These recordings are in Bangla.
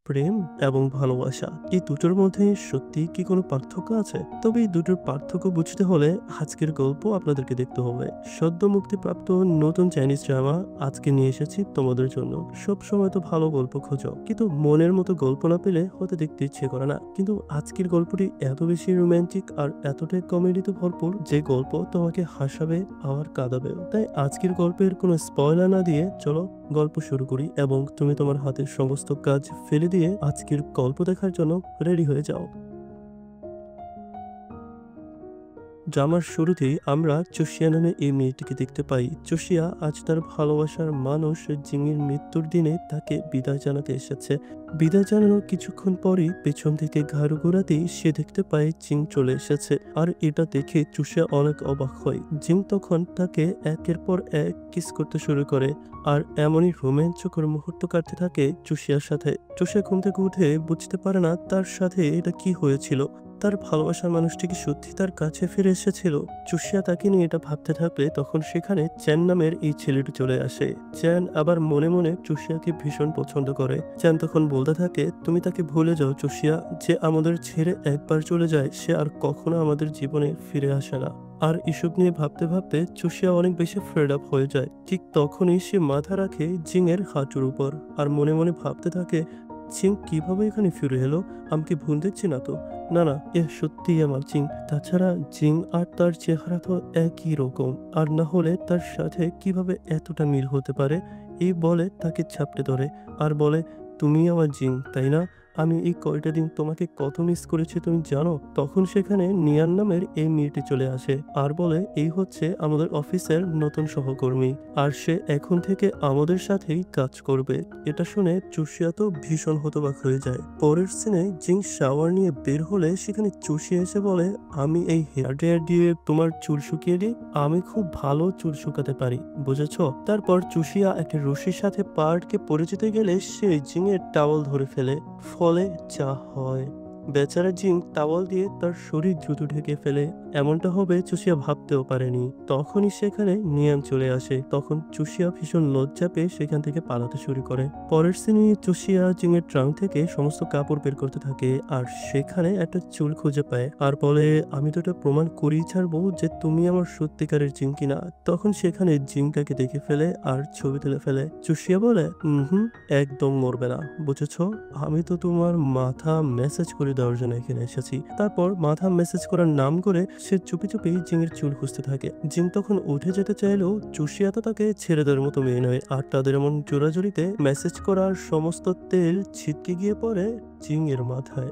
প্রেম এবং ভালোবাসা এই দুটোর মধ্যে সত্যি কি কোনো পার্থক্য আছে? তবে এই দুটোর পার্থক্য বুঝতে হলে আজকের গল্প আপনাদেরকে দেখতে হবে। সদ্য মুক্তিপ্রাপ্ত নতুন চাইনিজ ড্রামা আজকে নিয়ে এসেছি তোমাদের জন্য। সব সময় তো ভালো গল্প খোঁজো, কিন্তু মনের মতো গল্প না পেলে হতে দেখতে ইচ্ছে করে না। কিন্তু আজকের গল্পটি এত বেশি রোমান্টিক আর এতটাই কমেডিতে ভরপুর যে গল্প তোমাকে হাসাবে আবার কাঁদাবেও। তাই আজকের গল্পের কোনো স্পয়লার না দিয়ে চলো গল্প শুরু করি এবং তুমি তোমার হাতের সমস্ত কাজ ফেলে দিয়ে আজকের গল্প দেখার জন্য রেডি হয়ে যাও। ড্রামার শুরুতেই আমরা চুশিয়া নামে এই মেয়েটিকে দেখতে পাই। চুশিয়া আজ তার ভালোবাসার মানুষ জিংয়ের মৃত্যুর দিনে তাকে বিদায় জানাতে এসেছে। বিদায় জানানোর কিছুক্ষণ পরই পেছন থেকে ঘাড় ঘোরাতেই সে দেখতে পায় জিং চলে এসেছে। আর এটা দেখে চুশিয়া অনেক অবাক হয়। জিং তখন তাকে একের পর এক কিস করতে শুরু করে আর এমনই রোমাঞ্চকর মুহূর্ত কাটতে থাকে চুশিয়ার সাথে। চুশিয়া ঘুম থেকে উঠে বুঝতে পারে না তার সাথে এটা কি হয়েছিল। তার ভালোবাসার মানুষটি কি সত্যি তার কাছে ফিরে এসেছিল? চুশিয়া তাকে নিয়ে এটা ভাবতে থাকলে তখন সেখানে চ্যান নামের এই ছেলেটি চলে আসে। চ্যান আবার মনে মনে চুশিয়াকে ভীষণ পছন্দ করে। চ্যান তখন বলতে থাকে, তুমি তাকে ভুলে যাও চুশিয়া, যে আমাদের ছেড়ে একবার চলে যায় সে আর কখনো আমাদের জীবনে ফিরে আসে না। আর এসব নিয়ে ভাবতে ভাবতে চুশিয়া অনেক বেশি ফ্রেড আপ হয়ে যায়। ঠিক তখনই সে মাথা রাখে জিং এর হাঁটুর উপর আর মনে মনে ভাবতে থাকে, জিং কিভাবে এখানে ফিরে এলো? আমি কি ভুল দেখছি না তো? না না, এ সত্যিই আমার জিং। তাছাড়া জিং আর তার চেহারা তো একই রকম, আর না হলে তার সাথে কিভাবে এতটা মিল হতে পারে? এই বলে তাকে চাপটে ধরে আর বলে, তুমি আমার জিং তাই না? আমি এই কয়টা দিন তোমাকে কত মিস করেছি তুমি জানো? তখন সেখানে নিয়ান নামের এই মেয়েটি চলে আসে আর বলে, এই হচ্ছে আমাদের অফিসের নতুন সহকর্মী আর সে এখন থেকে আমাদের সাথেই কাজ করবে। এটা শুনে চুশিয়া তো ভীষণ হতবাক হয়ে যায়। পরের সিনে জিং শাওয়ার নিয়ে বের হলে সেখানে চুশিয়া এসে বলে, আমি এই হেয়ার ড্রায়ার দিয়ে তোমার চুল শুকিয়ে দিই, আমি খুব ভালো চুল শুকাতে পারি, বুঝেছ? তারপর চুশিয়া একটা রশির সাথে পা আটকে পড়ে যেতে গেলে সে জিং এর টাওয়াল ধরে ফেলে, ফলে যা হয়, বেচারা জিং টাওয়াল দিয়ে তার শরীর দ্রুত ঢেকে ফেলে। এমনটা হবে চুশিয়া ভাবতেও পারেনি। তখনই সেখানে নিয়ান চলে আসে। তখন চুশিয়া ভীষণ লজ্জা পেয়ে সেখান থেকে পালাতে শুরু করে। পরের সিনে চুশিয়া জিং এর ট্রাঙ্ক থেকে সমস্ত কাপড় বের করতে থাকে আর সেখানে একটা চুল খুঁজে পায় আর বলে, আমি তো এটা প্রমাণ করেই ছাড়বো যে তুমি আমার সত্যিকারের জিং কিনা। তখন সেখানে জিংটাকে দেখে ফেলে আর ছবি তুলে ফেলে। চুশিয়া বলে, একদম মরবে না, বুঝেছ? আমি তো তোমার মাথা মেসেজ করে দেওয়ার জন্য এখানে এসেছি। তারপর মাথা মেসেজ করার নাম করে সে চুপি চুপি জিং এর চুল খুঁজতে থাকে। জিং তখন উঠে যেতে চাইলেও চুশিয়া তো তাকে ছেড়ে দেওয়ার মতো মেয়ে নয় আর তাদের এমন জোরাজুরিতে মেসেজ করার সমস্ত তেল ছিটকে গিয়ে পড়ে জিং এর মাথায়।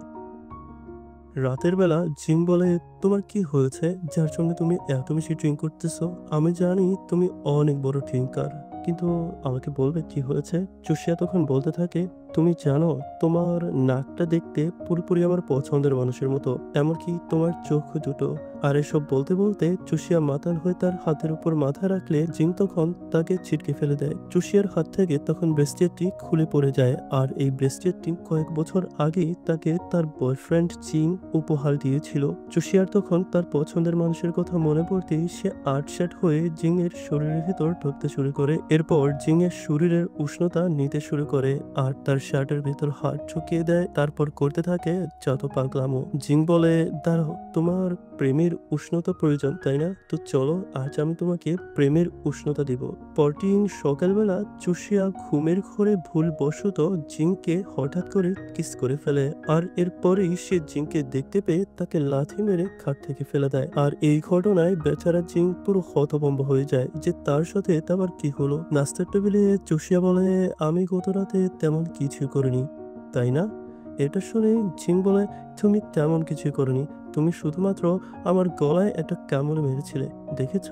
রাতের বেলা জিং বলে, তোমার কি হয়েছে যার সঙ্গে তুমি এত বেশি ড্রিঙ্ক করতেছো? আমি জানি তুমি অনেক বড় ড্রিঙ্কার, কিন্তু আমাকে বলবে কি হয়েছে? চুশিয়া তখন বলতে থাকে, তুমি জানো তোমার নাকটা দেখতে পুরোপুরি আমার পছন্দের মানুষের মতো, এমনকি তোমার চোখ দুটো। আর এসব বলতে বলতে চুশিয়া মাতাল হয়ে তার হাতের উপর মাথা রাখলে জিং তখন তাকে ছিটকে ফেলে দেয়। চুশিয়ার হাত থেকে তখন ব্রেসলেটটি খুলে পড়ে যায় আর এই ব্রেসলেটটি কয়েক বছর আগেই তাকে তার বয়ফ্রেন্ড জিং উপহার দিয়েছিল। চুশিয়ার তখন তার পছন্দের মানুষের কথা মনে পড়তেই সে আটসাট হয়ে জিং এর শরীরের ভিতর ঢুকতে শুরু করে। এরপর জিং এর শরীরের উষ্ণতা নিতে শুরু করে আর তার শার্টের ভিতর হাত ঢুকিয়ে দেয়। তারপর করতে থাকে যত পাগলামো। জিং বলে, দাঁড়াও, তোমার প্রেমের উষ্ণতা প্রয়োজন তাই না? তো চলো আজ আমি তোমাকে প্রেমের উষ্ণতা দিব। পরদিন সকালবেলা চুশিয়া ঘুমের ঘোরে ভুলবশত জিংকে হঠাৎ করে কিস করে ফেলে আর এরপরেই সে জিংকে দেখতে পেয়ে তাকে লাথি মেরে খাট থেকে ফেলে দেয়। আর এই ঘটনায় বেচারা জিং পুরো হতভম্ব হয়ে যায় যে তার সাথে আবার কি হলো। নাস্তার টেবিলে চুশিয়া বলে, আমি গত রাতে তেমন কিছু করিনি তাই না? এটা শুনে জিং বলে, তুমি তেমন কিছু করনি, তুমি শুধুমাত্র আমার গলায় একটা কামড় মেরেছিলে, দেখেছ?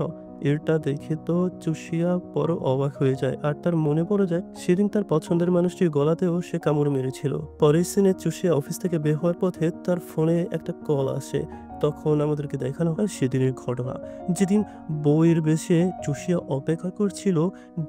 এটা দেখে তো চুশিয়া বড় অবাক হয়ে যায় আর তার মনে পড়ে যায় সেদিন তার পছন্দের মানুষটির গলাতেও সে কামড় মেরেছিল। পরের সিনে চুশিয়া অফিস থেকে বের হওয়ার পথে তার ফোনে একটা কল আসে। তখন আমাদেরকে দেখানো হয় সেদিনের ঘটনা, যেদিন বউয়ের বেশে চুষিয়া অপেক্ষা করছিল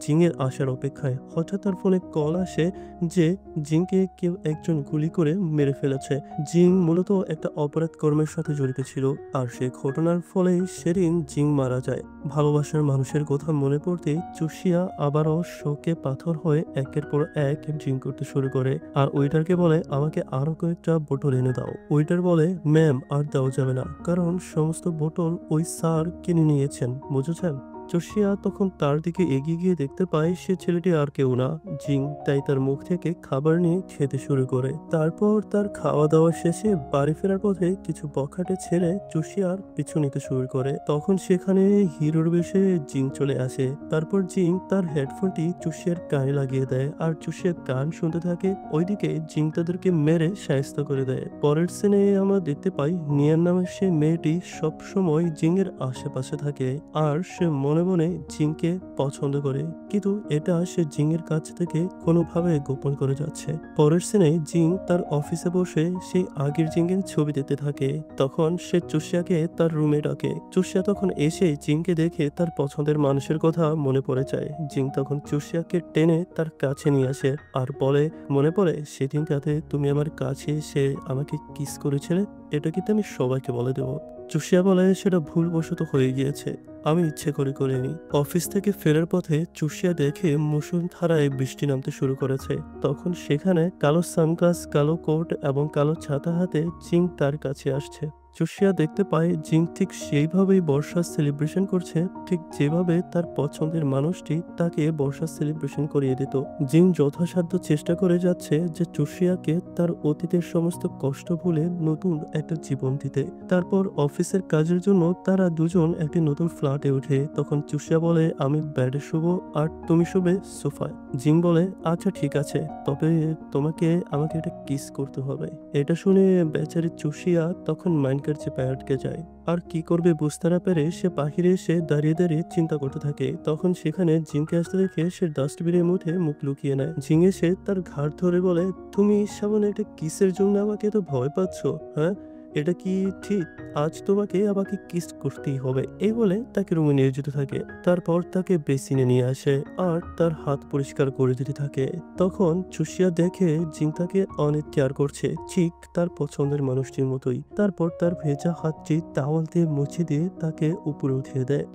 জিংয়ের আসার অপেক্ষায়। হঠাৎ তার ফোনে কল আসে যে জিংকে কেউ একজন গুলি করে মেরে ফেলেছে। জিং মূলত একটা অপরাধ কর্মের সাথে জড়িত ছিল, আর সে ঘটনার ফলেই সেদিন জিং মারা যায়। ভালোবাসার মানুষের কথা মনে পড়তে চুষিয়া আবারও শোকে পাথর হয়ে একের পর এক ড্রিঙ্ক করতে শুরু করে। আর ওয়েটারকে বলে আমাকে আরো কয়েকটা বোতল এনে দাও। ওয়েটার বলে ম্যাম আর দেওয়া যাবে না, কারণ সমস্ত বোতল ওই স্যার কিনে নিয়েছেন, বুঝেছেন। জোশিয়া তখন তার দিকে এগিয়ে গিয়ে দেখতে পায় সে ছেলেটি আর কেউ না, জিং। তাই তার মুখ থেকে খাবার নিয়ে খেতে শুরু করে। তারপর তার খাওয়া দাওয়া শেষে বাড়ি ফেরার পথে কিছু বখাটে ছেলে জোশিয়ার পিছু নিতে শুরু করে। তখন সেখানে হিরোর বেশে জিং চলে আসে। তারপর জিং তার হেডফোনটি জোশিয়ার কানে লাগিয়ে দেয়, আর জোশিয়া গান শুনতে থাকে। ওইদিকে জিং তাদেরকে মেরে শায়েস্তা করে দেয়। পরের সিনে আমরা দেখতে পাই নিয়ার নামের সে মেয়েটি সবসময় জিং এর আশেপাশে থাকে, আর সে মনে মনে জিংকে পছন্দ করে, কিন্তু এটা সে জিং এর কাছ থেকে কোনোভাবে গোপন করে যাচ্ছে। পরের সিনে জিং তার অফিসে বসে সেই আগের জিং এর ছবি দেখতে থাকে। তখন সে চুষিয়াকে তার রুমে ডাকে। চুষিয়া তখন এসে জিংকে দেখে তার পছন্দের মানুষের কথা মনে পড়ে যায়। জিং তখন চুষিয়াকে টেনে তার কাছে নিয়ে আসে আর বলে মনে পড়ে সেদিন রাতে তুমি আমার কাছে এসে আমাকে কিস করেছিলে, এটা কিন্তু আমি সবাইকে বলে দেবো। চুষিয়া বলে সেটা ভুলবশত হয়ে গিয়েছে, আমি ইচ্ছে করে করিনি। অফিস থেকে ফেরার পথে চুষিয়া দেখে মুষলধারায় বৃষ্টি নামতে শুরু করেছে। তখন সেখানে কালো সানগ্লাস, কালো কোট এবং কালো ছাতা হাতে জিং তার কাছে আসছে। চুষিয়া দেখতে পায় জিং ঠিক সেইভাবেই বর্ষার সেলিব্রেশন করছে, ঠিক যেভাবে তার পছন্দের মানুষটি তাকে বর্ষার সেলিব্রেশন করিয়ে দিত। জিং যথাসাধ্য চেষ্টা করে যাচ্ছে যে চুষিয়াকে তার অতীতের সমস্ত কষ্ট ভুলে নতুন একটা জীবন দিতে। তারপর অফিসের কাজের জন্য তারা দুজন একটি নতুন ফ্ল্যাটে ওঠে। তখন চুষিয়া বলে আমি বেডে শুবো আর তুমি শুবে সোফায়। জিং বলে আচ্ছা ঠিক আছে, তবে তোমাকে আমাকে এটা কিস করতে হবে। এটা শুনে বেচারি চুষিয়া তখন মাইন্ডকার চেপে আটকে যায়, আর কি করবে বুঝতে না পেরে সে বাহিরে এসে দাঁড়িয়ে দাঁড়িয়ে চিন্তা করতে থাকে। তখন সেখানে জিংকে আসতে দেখে সে ডাস্টবিনের মধ্যে মুখ লুকিয়ে নেয়। জিং এসে তার ঘাড় ধরে বলে তুমি সামনে এটা কিসের জন্য আমাকে এত ভয় পাচ্ছ, হ্যাঁ? এটা কি ঠিক? আজ তোমাকে আমাকে কিস করতেই হবে, এই বলে তাকে রুমে নিয়ে যেতে থাকে। তারপর তাকে বেসিনে নিয়ে আসে আর তার হাত পরিষ্কার করে দিতে থাকে। তখন চুষিয়া দেখে জিং তাকে অনেক কেয়ার করছে, ঠিক তার পছন্দের মানুষটির মতোই। তারপর তার ভেজা হাতটি টাওয়াল দিয়ে মুছে দিয়ে তাকে উপরে উঠিয়ে দেয়।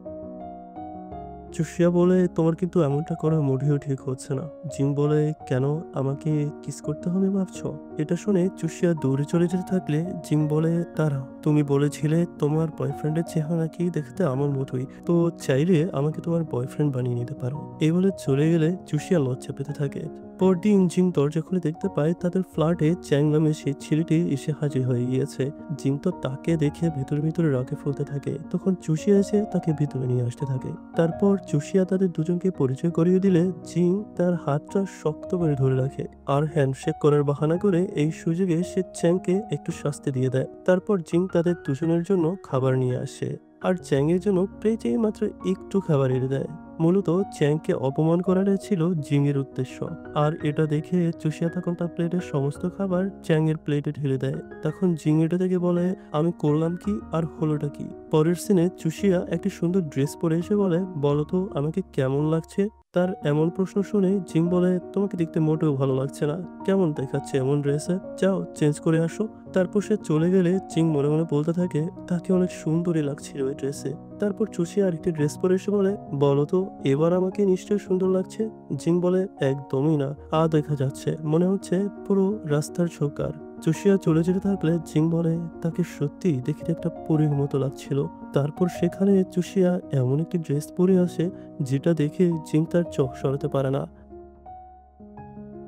চুষিয়া বলে তোমার কিন্তু এমনটা করা মোটেও ঠিক হচ্ছে না। জিং বলে কেন, আমাকে কিস করতে হবে ভাবছো? এটা শুনে চুষিয়া দৌড়ে চলে যেতে থাকলে জিং বলে দাঁড়াও, তুমি বলেছিলে তোমার বয়ফ্রেন্ডের চেহারা নাকি দেখতে আমার মতোই, তো চাইলে আমাকে তোমার বয়ফ্রেন্ড বানিয়ে নিতে পারো। এই বলে চলে গেলে চুষিয়া লজ্জা পেতে থাকে। পরদিন জিং দরজা খুলে দেখতে পায় তাদের ফ্ল্যাটে চ্যাং নামে সেই ছেলেটি এসে হাজির হয়ে গিয়েছে। জিং তো তাকে দেখে ভেতরে ভেতরে রাগে ফুলতে থাকে। তখন চুষিয়া এসে তাকে ভিতরে নিয়ে আসতে থাকে। তারপর চুষিয়া তাদের দুজনকে পরিচয় করিয়ে দিলে জিং তার হাতটা শক্ত করে ধরে রাখে, আর হ্যান্ডশেক করার বাহানা করে এই সুযোগে সে চ্যাংকে একটু শাস্তি দিয়ে দেয়। তারপর জিং তাদের দুজনের জন্য খাবার নিয়ে আসে, আর চ্যাংয়ের জন্য প্লেটে মাত্র একটু খাবার এনে দেয়। মূলত চ্যাংকে অপমান করাটাই ছিল জিংয়ের উদ্দেশ্য। আর এটা দেখে চুষিয়া তখন তার প্লেটের সমস্ত খাবার চ্যাংয়ের প্লেটে ঢেলে দেয়। তখন জিং এটা থেকে বলে আমি করলাম কি আর হলোটা কি। পরের সিনে চুষিয়া একটি সুন্দর ড্রেস পরে এসে বলে বলতো আমাকে কেমন লাগছে। তার এমন প্রশ্ন শুনে জিং বলে তোমাকে দেখতে মোটেও ভালো লাগছে না, কেমন দেখাচ্ছে এমন ড্রেসে, যাও চেঞ্জ করে আসো। তারপর সে চলে গেলে জিং মনে মনে বলতে থাকে তাকে অনেক সুন্দরই লাগছিল ওই ড্রেসে। তারপর চুষিয়া আরেকটি ড্রেস পরে এসে বলে বলতো এবার আমাকে নিশ্চয়ই সুন্দর লাগছে। জিং বলে একদমই না, দেখা যাচ্ছে মনে হচ্ছে পুরো রাস্তার ঝোকার। চুষিয়া চলে যেতে থাকলে জিং বলে তাকে সত্যি দেখতে একটা পরীর মতো লাগছিল। তারপর সেখানে চুষিয়া এমন একটি ড্রেস পরে আসে যেটা দেখে জিং তার চোখ সরাতে পারে না।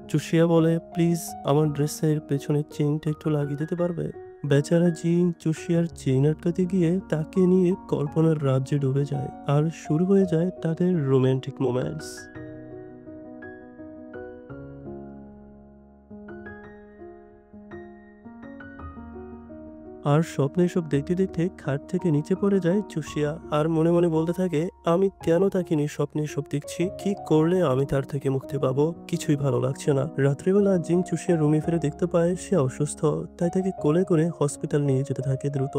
চুষিয়া বলে প্লিজ আমার ড্রেসের পেছনের চেইনটা একটু লাগিয়ে দিতে পারবে। বেচারা জিং চুষিয়ার চেইন আটকাতে গিয়ে তাকে নিয়ে কল্পনার রাজ্যে ডুবে যায়, আর শুরু হয়ে যায় তাদের রোমান্টিক মোমেন্টস। আর স্বপ্নে এসব দেখতে দেখতে খাট থেকে নিচে পড়ে যায় চুষিয়া আর মনে মনে বলতে থাকে, আমি কেন তাকে নিয়ে স্বপ্নে এসব দেখছি, কি করলে আমি তার থেকে মুক্তি পাবো, কিছুই ভালো লাগছে না। রাত্রিবেলা জিং চুষিয়ার রুমে ফিরে দেখতে পায় সে অসুস্থ, তাই তাকে কোলে করে হসপিটাল নিয়ে যেতে থাকে দ্রুত।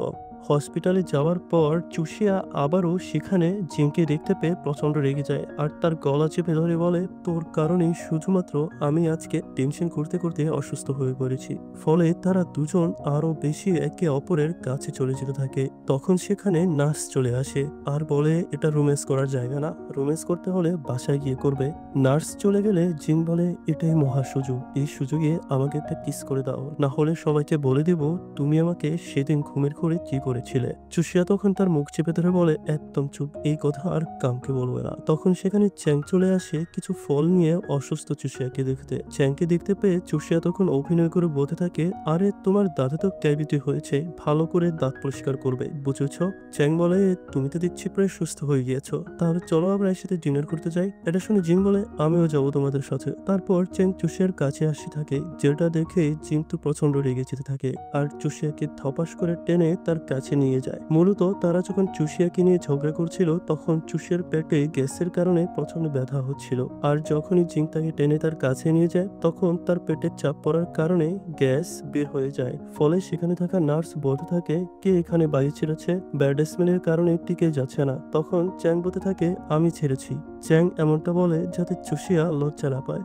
হসপিটালে যাওয়ার পর চুষিয়া আবারও সেখানে জিংকে দেখতে পেয়ে প্রচন্ড রেগে যায় আর তার গলা চেপে ধরে বলে, তোর কারণেই শুধুমাত্র আমি আজকে টেনশন করতে করতে অসুস্থ হয়ে পড়েছি। ফলে তারা দুজন আরো বেশি একে অপরের কাছে চলে যেতে থাকে। তখন সেখানে নার্স চলে আসে আর বলে, এটা রুমেস করার জায়গা না, রুমেস করতে হলে বাসায় গিয়ে করবে। নার্স চলে গেলে জিং বলে, এটাই মহা সুযোগ, এই সুযোগে আমাকে একটা কিস করে দাও, না হলে সবাইকে বলে দিব তুমি আমাকে সেদিন ঘুমের ঘোরে কি করেছিলে। চুষিয়া তখন তার মুখ চেপে ধরে বলে, একদম চুপ, এই কথা আর কাউকে বলবে না। তখন সেখানে চ্যাং চলে আসে কিছু ফল নিয়ে অসুস্থ চুষিয়াকে দেখতে। চ্যাংকে দেখতে পেয়ে চুষিয়া তখন অভিনয় করে বলতে থাকে, আরে তোমার দাদা তো ক্যাভিটি হয়েছে, ভালো করে দাঁত পরিষ্কার করবে, বুঝেছ? চ্যাং বলে, তুমি তো দেখছি প্রায় সুস্থ হয়ে গিয়েছো, তাহলে চলো আমরা একসাথে ডিনার করতে যাই। এটা শুনে জিং বলে, আমিও যাবো তোমাদের সাথে। তারপর চ্যাং চুষিয়ার কাছে আসতে থাকে, যেটা দেখে জিং তো প্রচন্ড রেগে যেতে থাকে আর চুষিয়াকে ধপাস করে টেনে তার কাছে নিয়ে যায়। মূলত তারা যখন চুষিয়াকে নিয়ে ঝগড়া করছিল তখন চুষিয়ার পেটে গ্যাসের কারণে প্রচন্ড ব্যথা হচ্ছিল, আর যখনই জিং তাকে টেনে তার কাছে নিয়ে যায় তখন তার পেটে চাপ পড়ার কারণে গ্যাস বের হয়ে যায়। ফলে সেখানে থাকা নার্স বলতে থাকে, কে এখানে বায়ু ছেড়েছে, ব্যাড স্মেলের কারণে টিকে যাচ্ছে না। তখন চ্যাং বলতে থাকে, আমি ছেড়েছি। চ্যাং এমনটা বলে যাতে চুষিয়া লজ্জা না পায়।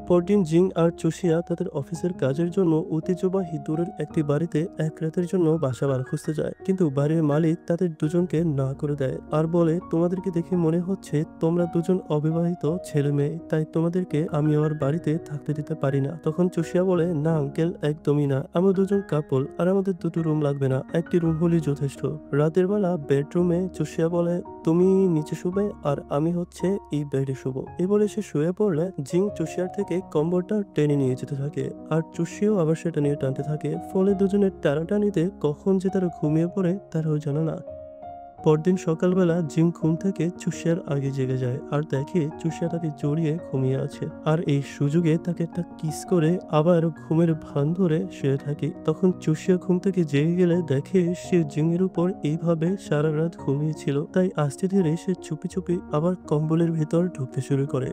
পরদিন জিং আর চুষিয়া তাদের অফিসের কাজের জন্য ঐতিহ্যবাহী দূরের একটি বাড়িতে এক রাতের জন্য বাসা ভাড়া খুঁজতে যায়, কিন্তু বাড়ির মালিক তাদের দুজনকে না করে দেয় আর বলে, তোমাদেরকে দেখে মনে হচ্ছে তোমরা দুজন অবিবাহিত ছেলে মেয়ে, তাই তোমাদেরকে আমি আমার বাড়িতে থাকতে দিতে পারি না। তখন চুষিয়া বলে, না আঙ্কেল, একদমই না, আমরা দুজন কাপল আর আমাদের দুটো রুম লাগবে না, একটি রুম হলেই যথেষ্ট। রাতের বেলা বেডরুমে চুষিয়া বলে, তুমি নিচে শুবে আর আমি হচ্ছে এই বেডে শুবো। এই বলে সে শুয়ে পড়লে জিং চুষিয়ার থেকে কম্বলটা টেনে নিয়ে যেতে থাকে আর চুষিয়াও আবার সেটা নিয়ে টানতে থাকে। ফলে দুজনের টানাটানিতে কখন যে তারা ঘুমিয়ে পড়ে তারাও জানে না। পরদিন সকালবেলা জিং ঘুম থেকে চুষিয়ার আগে জেগে যায় আর দেখে চুষিয়া তাকে জড়িয়ে ঘুমিয়ে আছে, আর এই সুযোগে তাকে একটা কিস করে আবার ঘুমের ভান ধরে শুয়ে থাকে। তখন চুষিয়া ঘুম থেকে জেগে গেলে দেখে সে জিং এর উপর এইভাবে সারা রাত ঘুমিয়েছিল, তাই আস্তে ধীরে সে চুপি চুপি আবার কম্বলের ভিতর ঢুকতে শুরু করে।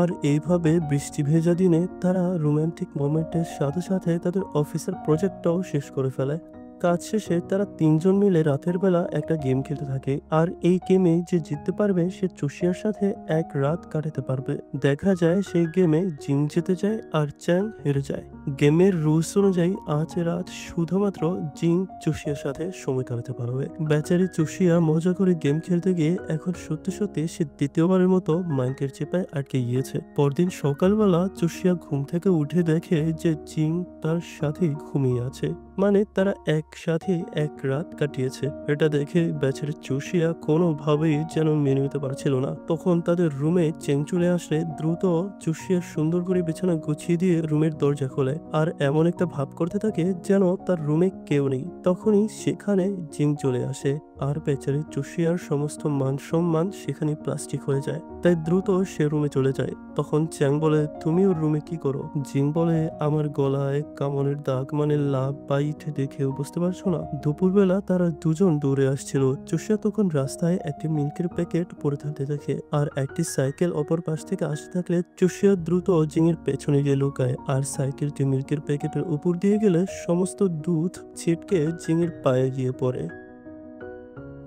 আর এইভাবে বৃষ্টি ভেজা দিনে তারা রোমান্টিক মোমেন্টের সাথে সাথে তাদের অফিসের প্রজেক্টটাও শেষ করে ফেলে। কাজ শেষে তারা তিনজন মিলে রাতের বেলা একটা গেম খেলতে থাকে, আর এই গেমে যে জিততে পারবে সে চুষিয়ার সাথে এক রাত কাটাতে পারবে। দেখা যায় সেই গেমে জিং জিতে যায় আর চ্যাং হেরে যায়। গেমের রুলস অনুযায়ী আজ রাত শুধুমাত্র জিং চুষিয়ার সাথে সময় কাটাতে পারবে। বেচারি চুষিয়া মজা করে গেম খেলতে গিয়ে এখন সত্যি সত্যি সে দ্বিতীয়বারের মতো মাইকের চেপায় আটকে গিয়েছে। পরদিন সকালবেলা চুষিয়া ঘুম থেকে উঠে দেখে যে জিং তার সাথেই ঘুমিয়ে আছে, মানে তারা একসাথে এক রাত কাটিয়েছে। এটা দেখে বেচারি চুষিয়া কোনোভাবেই যেন মেনে নিতে পারছিল না। তখন তাদের রুমে চেং চলে আসলে দ্রুত চুষিয়ার সুন্দর করে বিছানা গুছিয়ে দিয়ে রুমের দরজা খোলে আর এমন একটা ভাব করতে থাকে যেন তার রুমে কেউ নেই। তখনই সেখানে জিং চলে আসে আর বেচারি চুষিয়ার সমস্ত মান সম্মান সেখানে প্লাস্টিক হয়ে যায়, তাই দ্রুত সে রুমে চলে যায়। তখন চ্যাং বলে, তুমি ওর রুমে কি করো? জিং বলে, আমার গলায় কামড়ের দাগ মানে লাভ বাইট দেখেও বুঝতে পারছো না? দুপুরবেলা তারা দুজন দৌড়ে আসছিল। চুষিয়া তখন রাস্তায় একটি মিল্কের প্যাকেট পড়ে থাকতে দেখে আর একটি সাইকেল অপর পাশ থেকে আসতে থাকলে চুষিয়া দ্রুত জিং এর পেছনে গিয়ে লুকায় আর সাইকেলটি মিল্কের প্যাকেটের উপর দিয়ে গেলে সমস্ত দুধ ছিটকে জিং এর পায়ে গিয়ে পড়ে।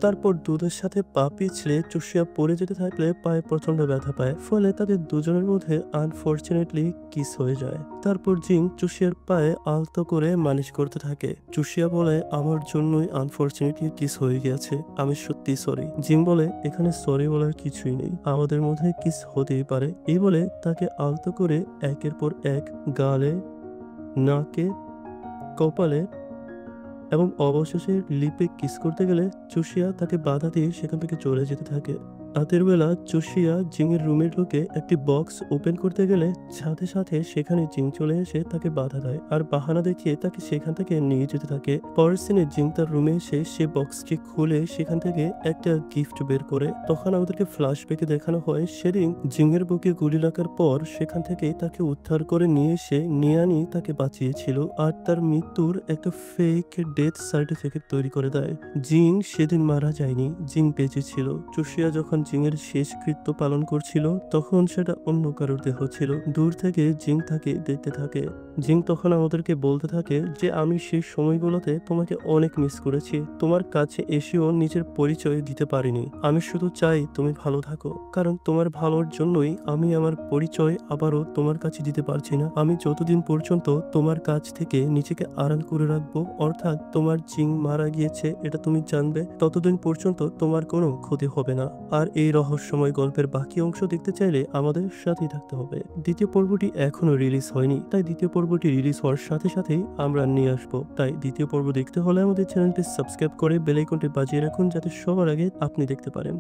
তারপর দুধের সাথে পা পিছলে চুষিয়া পড়ে যেতে থাকলে পায়ে প্রচন্ড ব্যথা পায়, ফলে তাদের দুজনের মধ্যে আনফরচুনেটলি কিস হয়ে যায়। তারপর জিং চুষিয়ার পায়ে আলতো করে মালিশ করতে থাকে। চুষিয়া বলে, আমার জন্যই আনফরচুনেটলি কিস হয়ে গিয়েছে, আমি সত্যি সরি। জিং বলে, এখানে সরি বলার কিছুই নেই, আমাদের মধ্যে কিস হতেই পারে। এই বলে তাকে আলতো করে একের পর এক গালে, নাকে, কপালে এবং অবশেষে লিপে কিস করতে গেলে চুষিয়া তাকে বাধা দিয়ে সেখান থেকে চলে যেতে থাকে। রাতের বেলা জোশিয়া জিংয়ের রুমে ঢুকে একটি বক্স ওপেন করতে গেলে সাথে সাথে সেখানে জিং চলে এসে তাকে বাধা দেয় আর বাহানা দেখিয়ে তাকে সেখান থেকে নিয়ে যেতে থাকে। পরের সিনে জিং তার রুমে এসে সে বক্সটি খুলে সেখান থেকে একটা গিফট বের করে। তখন আমাদেরকে ফ্ল্যাশব্যাকে দেখানো হয় সেদিন জিংয়ের বুকে গুলি লাগার পর সেখান থেকে তাকে উদ্ধার করে নিয়ে এসে নিয়ানি তাকে বাঁচিয়েছিল আর তার মৃত্যুর একটা ফেক ডেথ সার্টিফিকেট তৈরি করে দেয়। জিং সেদিন মারা যায়নি, জিং বেঁচে ছিল। জোশিয়া যখন জিংয়ের শেষকৃত্য পালন করছিল তখন সেটা অন্য কারোর দেহ ছিল। দূর থেকে জিং তাকে দেখতে থাকে। জিং তখন আমাদেরকে বলতে থাকে যে আমি সেই সময়গুলোতে তোমাকে অনেক মিস করেছি, তোমার কাছে এসেও নিজের পরিচয় দিতে পারিনি। আমি শুধু চাই তুমি ভালো থাকো, কারণ তোমার ভালোর জন্যই আমি আমার পরিচয় আবারও তোমার কাছে দিতে পারছি না। আমি যতদিন পর্যন্ত তোমার কাছ থেকে নিজেকে আড়াল করে রাখবো, অর্থাৎ তোমার জিং মারা গিয়েছে এটা তুমি জানবে, ততদিন পর্যন্ত তোমার কোনো ক্ষতি হবে না। আর এই রহস্যময় গল্পের বাকি অংশ দেখতে চাইলে আমাদের সাথেই থাকতে হবে। দ্বিতীয় পর্বটি এখনো রিলিজ হয়নি, তাই দ্বিতীয় পর্বটি রিলিজ হওয়ার সাথে সাথেই আমরা নিয়ে আসবো। তাই দ্বিতীয় পর্ব দেখতে হলে আমাদের চ্যানেলটি সাবস্ক্রাইব করে বেল আইকনটি বাজিয়ে রাখুন যাতে সবার আগে আপনি দেখতে পারেন।